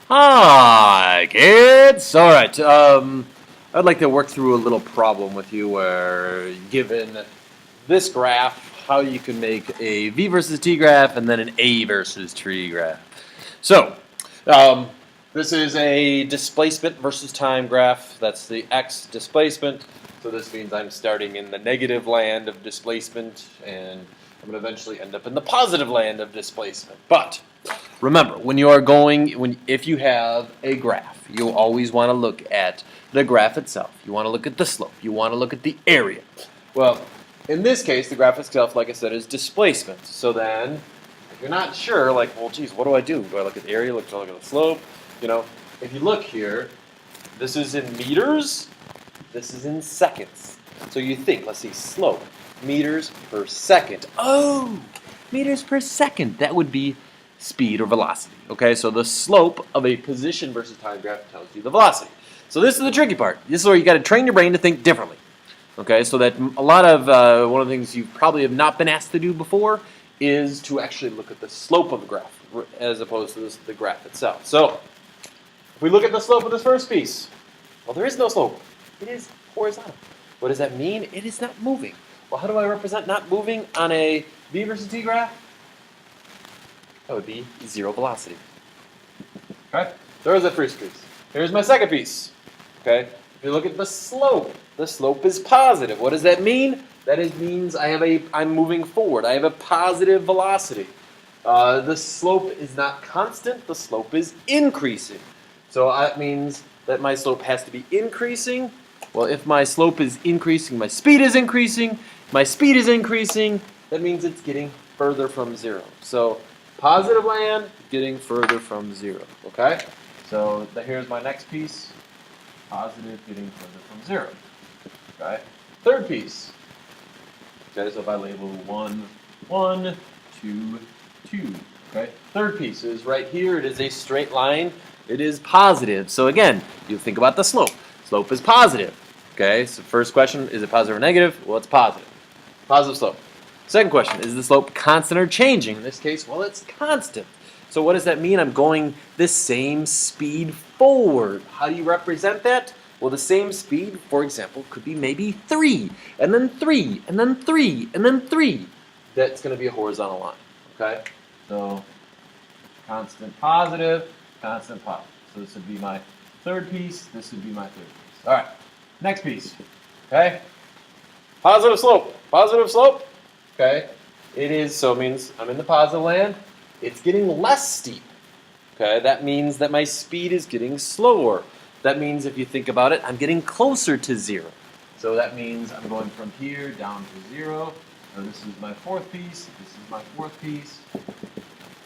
Hi, kids. All right. I'd like to work through a little problem with you where, given this graph, how you can make a v versus t graph and then an a versus t graph. So, this is a displacement versus time graph. That's the x displacement. So this means I'm starting in the negative land of displacement, and I'm going to eventually end up in the positive land of displacement. But remember, if you have a graph, you'll always want to look at the graph itself. You want to look at the slope. You want to look at the area. Well, in this case, the graph itself, like I said, is displacement. So then, if you're not sure, like, well, geez, what do I do? Do I look at the area? Do I look at the slope? You know, if you look here, this is in meters. This is in seconds. So you think, let's see, slope, meters per second. Oh, meters per second. That would be speed or velocity. Okay, so the slope of a position versus time graph tells you the velocity. So this is the tricky part. This is where you got to train your brain to think differently. Okay, so that a lot of one of the things you probably have not been asked to do before is to actually look at the slope of the graph as opposed to the graph itself. So if we look at the slope of this first piece, well, there is no slope. It is horizontal. What does that mean? It is not moving. Well, how do I represent not moving on a v versus t graph? That would be zero velocity. Okay, there's the first piece. Here's my second piece. Okay, if you look at the slope is positive. What does that mean? That means I'm moving forward. I have a positive velocity. The slope is not constant. The slope is increasing. So that means that my slope has to be increasing. Well, if my slope is increasing, my speed is increasing. My speed is increasing. That means it's getting further from zero. So positive land, getting further from zero. Okay? So here's my next piece. Positive, getting further from zero. Okay? Third piece. Okay, so if I label 1, 1, 2, 2. Okay? Third piece is right here. It is a straight line. It is positive. So again, you think about the slope. Slope is positive. Okay, so first question, is it positive or negative? Well, it's positive. Positive slope. Second question, is the slope constant or changing? In this case, well, it's constant. So what does that mean? I'm going the same speed forward. How do you represent that? Well, the same speed, for example, could be maybe 3, and then 3, and then 3, and then 3. That's going to be a horizontal line. Okay, so constant positive, constant positive. So this would be my third piece. This would be my third piece. All right, next piece. Okay, positive slope. Positive slope. Okay, so it means I'm in the positive land. It's getting less steep. Okay, that means that my speed is getting slower. That means if you think about it, I'm getting closer to zero. So that means I'm going from here down to zero. So this is my fourth piece. This is my fourth piece.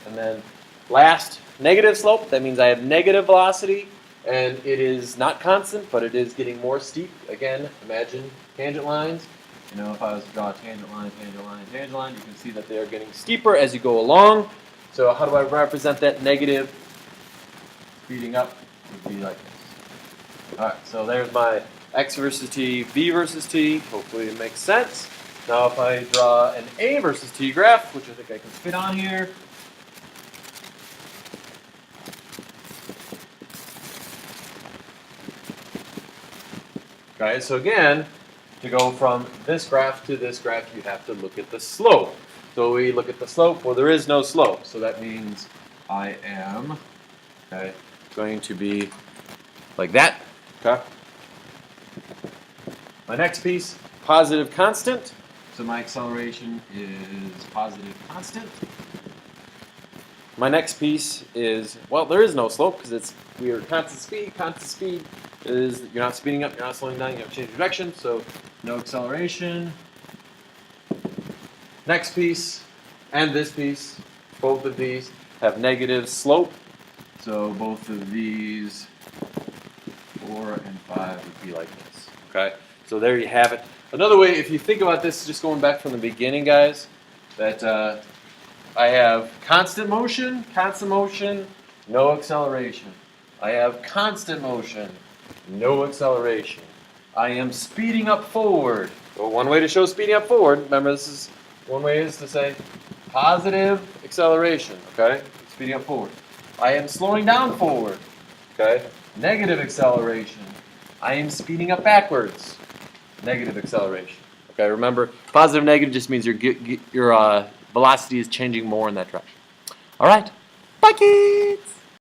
And then last, negative slope. That means I have negative velocity, and it is not constant, but it is getting more steep. Again, imagine tangent lines. You know, if I was to draw a tangent line, tangent line, tangent line, you can see that they are getting steeper as you go along. So how do I represent that negative? Speeding up would be like this. All right, so there's my x versus t, v versus t. Hopefully it makes sense. Now if I draw an a versus t graph, which I think I can fit on here. Okay, so again, to go from this graph to this graph, you have to look at the slope. So we look at the slope. Well, there is no slope. So that means I am going to be like that. Okay. My next piece, positive constant. So my acceleration is positive constant. My next piece is, well, there is no slope because we are constant speed. Constant speed is you're not speeding up, you're not slowing down, you have to change direction. So no acceleration. Next piece and this piece, both of these have negative slope. So both of these, 4 and 5, would be like this. Okay, so there you have it. Another way, if you think about this, just going back from the beginning, guys, that I have constant motion, no acceleration. I have constant motion, no acceleration. I am speeding up forward. Well, one way to show speeding up forward, remember this is, one way is to say positive acceleration, okay? Speeding up forward. I am slowing down forward. Okay? Negative acceleration. I am speeding up backwards. Negative acceleration. Okay, remember, positive, negative just means your velocity is changing more in that direction. All right. Bye, kids!